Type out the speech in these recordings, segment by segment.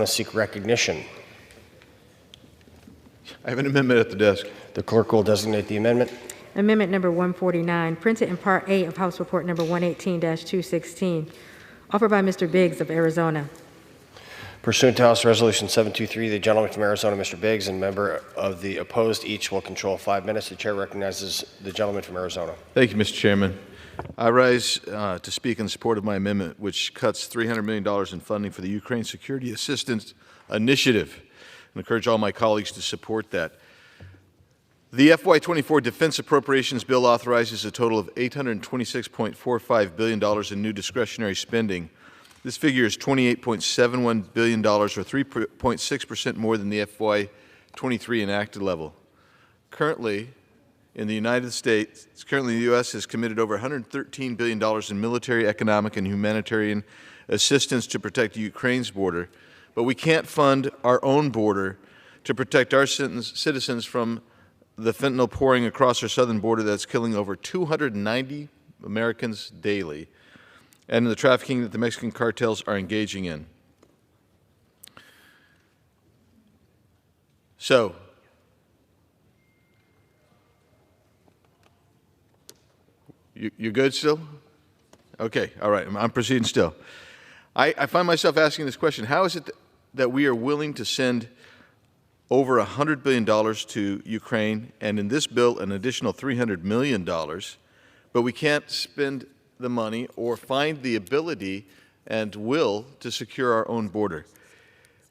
seek recognition. I have an amendment at the desk. The clerk will designate the amendment. Amendment number 149, printed in Part A of House Report number 118-216, offered by Mr. Biggs of Arizona. Pursuant to House Resolution 723, the gentleman from Arizona, Mr. Biggs, and member of the opposed, each will control 5 minutes. The chair recognizes the gentleman from Arizona. Thank you, Mr. Chairman. I rise to speak in support of my amendment, which cuts $300 million in funding for the Ukraine Security Assistance Initiative, and encourage all my colleagues to support that. The FY24 Defense Appropriations Bill authorizes a total of $826.45 billion in new discretionary spending. This figure is $28.71 billion, or 3.6% more than the FY23 enacted level. Currently, in the United States, the U.S. has committed over $113 billion in military, economic, and humanitarian assistance to protect Ukraine's border, but we can't fund our own border to protect our citizens from the fentanyl pouring across our southern border that's killing over 290 Americans daily, and the trafficking that the Mexican cartels are engaging in. So, you good still? Okay, all right, I'm proceeding still. I find myself asking this question: how is it that we are willing to send over $100 billion to Ukraine, and in this bill an additional $300 million, but we can't spend the money or find the ability and will to secure our own border?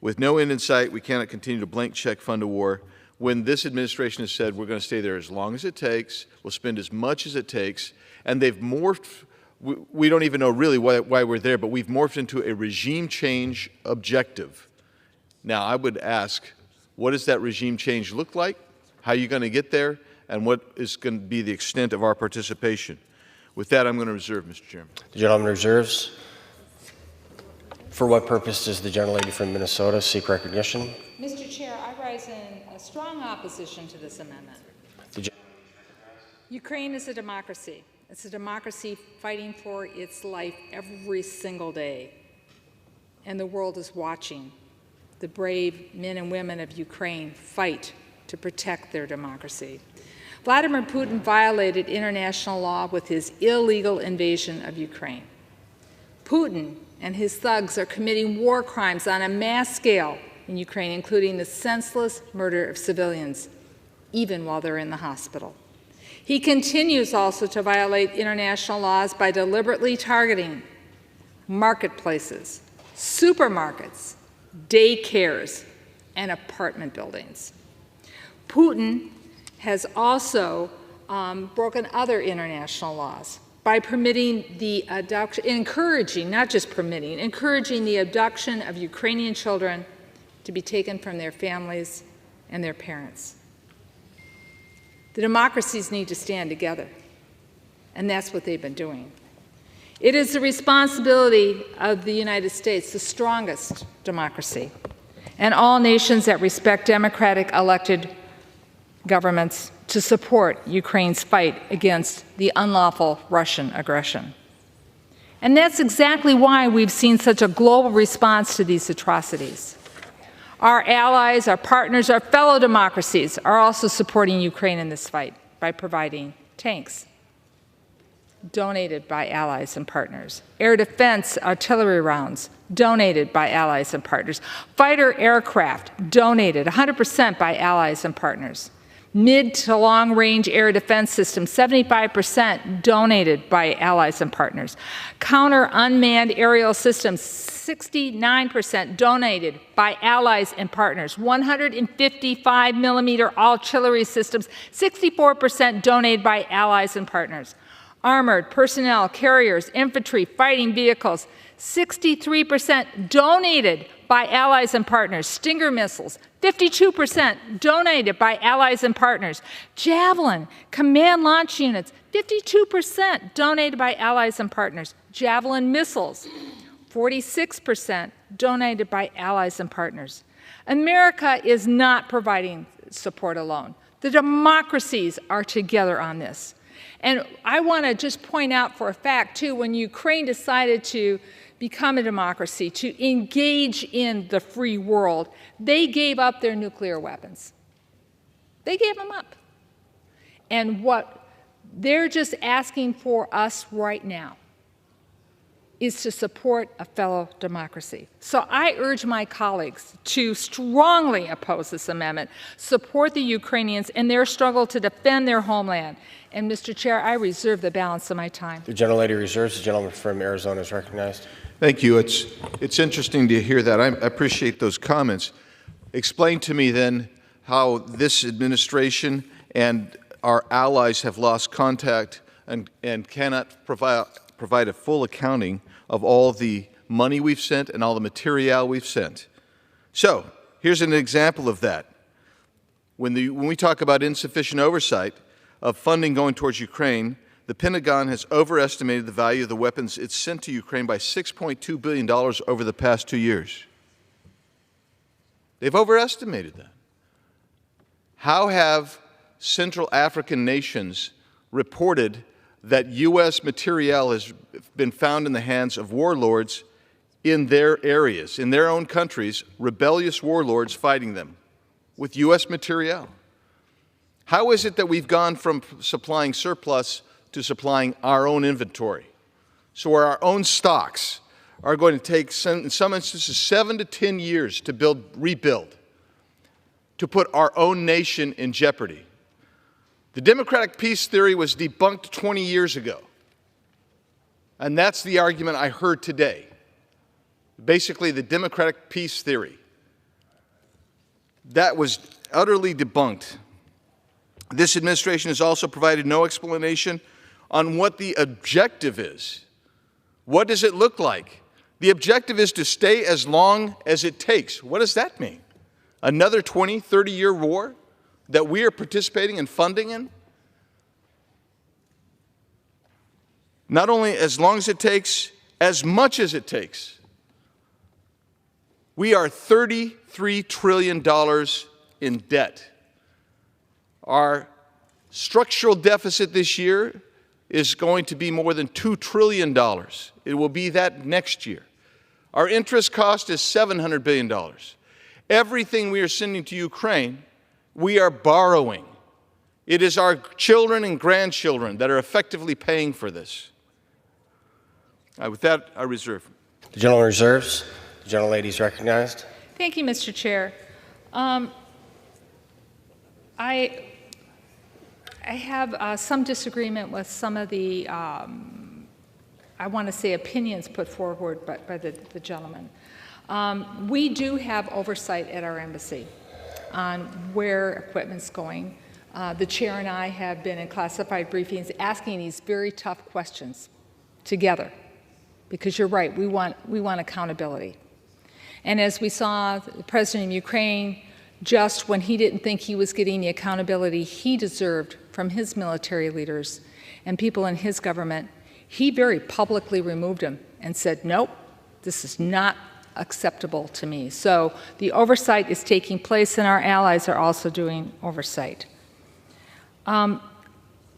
With no end in sight, we cannot continue to blank check fund a war when this administration has said we're going to stay there as long as it takes, we'll spend as much as it takes, and they've morphed. We don't even know really why we're there, but we've morphed into a regime change objective. Now, I would ask, what does that regime change look like? How are you going to get there? And what is going to be the extent of our participation? With that, I'm going to reserve, Mr. Chairman. The gentleman reserves. For what purpose does the gentlelady from Minnesota seek recognition? Mr. Chair, I rise in a strong opposition to this amendment. Ukraine is a democracy. It's a democracy fighting for its life every single day. And the world is watching the brave men and women of Ukraine fight to protect their democracy. Vladimir Putin violated international law with his illegal invasion of Ukraine. Putin and his thugs are committing war crimes on a mass scale in Ukraine, including the senseless murder of civilians, even while they're in the hospital. He continues also to violate international laws by deliberately targeting marketplaces, supermarkets, daycares, and apartment buildings. Putin has also broken other international laws by permitting the abduction, encouraging, not just permitting, encouraging the abduction of Ukrainian children to be taken from their families and their parents. The democracies need to stand together, and that's what they've been doing. It is the responsibility of the United States, the strongest democracy, and all nations that respect democratic elected governments, to support Ukraine's fight against the unlawful Russian aggression. And that's exactly why we've seen such a global response to these atrocities. Our allies, our partners, our fellow democracies are also supporting Ukraine in this fight by providing tanks, donated by allies and partners, air defense artillery rounds, donated by allies and partners, fighter aircraft, donated 100% by allies and partners, mid to long-range air defense systems, 75% donated by allies and partners, counter unmanned aerial systems, 69% donated by allies and partners, 155mm artillery systems, 64% donated by allies and partners, armored personnel, carriers, infantry, fighting vehicles, 63% donated by allies and partners, Stinger missiles, 52% donated by allies and partners, Javelin, command launch units, 52% donated by allies and partners, Javelin missiles, 46% donated by allies and partners. America is not providing support alone. The democracies are together on this. And I want to just point out for a fact, too, when Ukraine decided to become a democracy, to engage in the free world, they gave up their nuclear weapons. They gave them up. And what they're just asking for us right now is to support a fellow democracy. So I urge my colleagues to strongly oppose this amendment, support the Ukrainians in their struggle to defend their homeland. And, Mr. Chair, I reserve the balance of my time. The gentlelady reserves. The gentleman from Arizona is recognized. Thank you. It's interesting to hear that. I appreciate those comments. Explain to me then how this administration and our allies have lost contact and cannot provide a full accounting of all the money we've sent and all the material we've sent. So here's an example of that. When we talk about insufficient oversight of funding going towards Ukraine, the Pentagon has overestimated the value of the weapons it's sent to Ukraine by $6.2 billion over the past 2 years. They've overestimated that. How have Central African nations reported that U.S. material has been found in the hands of warlords in their areas, in their own countries, rebellious warlords fighting them with U.S. material? How is it that we've gone from supplying surplus to supplying our own inventory? So our own stocks are going to take, in some instances, 7 to 10 years to rebuild, to put our own nation in jeopardy. The democratic peace theory was debunked 20 years ago. And that's the argument I heard today. Basically, the democratic peace theory. That was utterly debunked. This administration has also provided no explanation on what the objective is. What does it look like? The objective is to stay as long as it takes. What does that mean? Another 20, 30-year war that we are participating and funding in? Not only as long as it takes, as much as it takes. We are $33 trillion in debt. Our structural deficit this year is going to be more than $2 trillion. It will be that next year. Our interest cost is $700 billion. Everything we are sending to Ukraine, we are borrowing. It is our children and grandchildren that are effectively paying for this. With that, I reserve. The gentleman reserves. The gentlelady is recognized. Thank you, Mr. Chair. I have some disagreement with some of the, I want to say, opinions put forward by the gentleman. We do have oversight at our embassy on where equipment's going. The chair and I have been in classified briefings asking these very tough questions together, because you're right, we want accountability. And as we saw the president of Ukraine, just when he didn't think he was getting the accountability he deserved from his military leaders and people in his government, he very publicly removed him and said, nope, this is not acceptable to me. So the oversight is taking place, and our allies are also doing oversight. I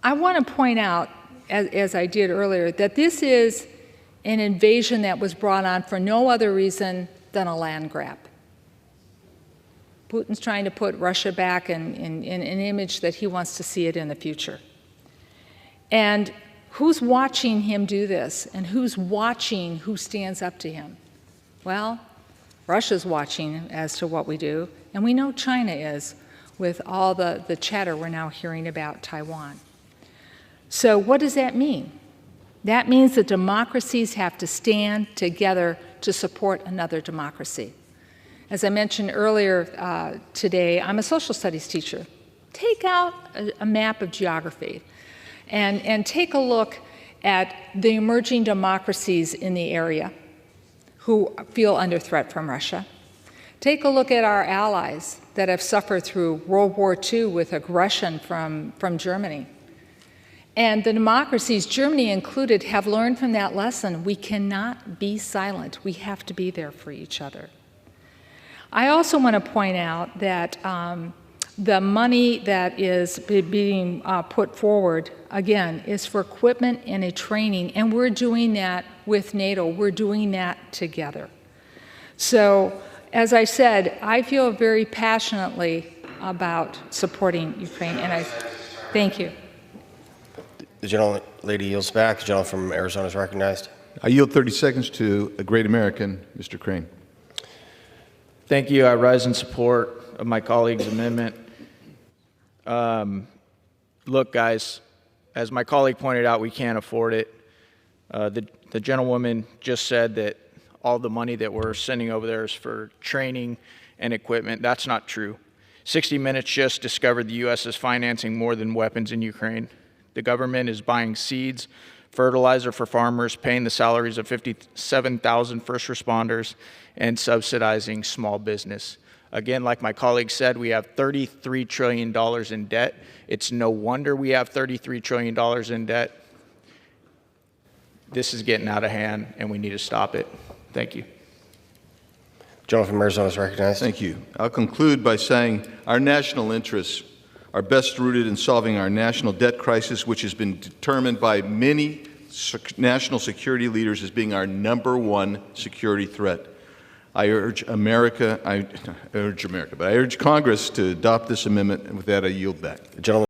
want to point out, as I did earlier, that this is an invasion that was brought on for no other reason than a land grab. Putin's trying to put Russia back in an image that he wants to see it in the future. And who's watching him do this? And who's watching who stands up to him? Well, Russia's watching as to what we do, and we know China is, with all the chatter we're now hearing about Taiwan. So what does that mean? That means that democracies have to stand together to support another democracy. As I mentioned earlier today, I'm a social studies teacher. Take out a map of geography and take a look at the emerging democracies in the area who feel under threat from Russia. Take a look at our allies that have suffered through World War II with aggression from Germany. And the democracies, Germany included, have learned from that lesson. We cannot be silent. We have to be there for each other. I also want to point out that The money that is being put forward, again, is for equipment and a training, and we're doing that with NATO. We're doing that together. So, as I said, I feel very passionately about supporting Ukraine, and I thank you. The gentlelady yields back. The gentleman from Arizona is recognized. I yield 30 seconds to a great American, Mr. Crane. Thank you. I rise in support of my colleague's amendment. Look, guys, as my colleague pointed out, we can't afford it. The gentlewoman just said that all the money that we're sending over there is for training and equipment. That's not true. 60 Minutes just discovered the U.S. is financing more than weapons in Ukraine. The government is buying seeds, fertilizer for farmers, paying the salaries of 57,000 first responders, and subsidizing small business. Again, like my colleague said, we have $33 trillion in debt. It's no wonder we have $33 trillion in debt. This is getting out of hand, and we need to stop it. Thank you. Gentleman from Arizona is recognized. Thank you. I'll conclude by saying our national interests are best rooted in solving our national debt crisis, which has been determined by many national security leaders as being our #1 security threat. I urge Congress to adopt this amendment, and with that, I yield back. The gentleman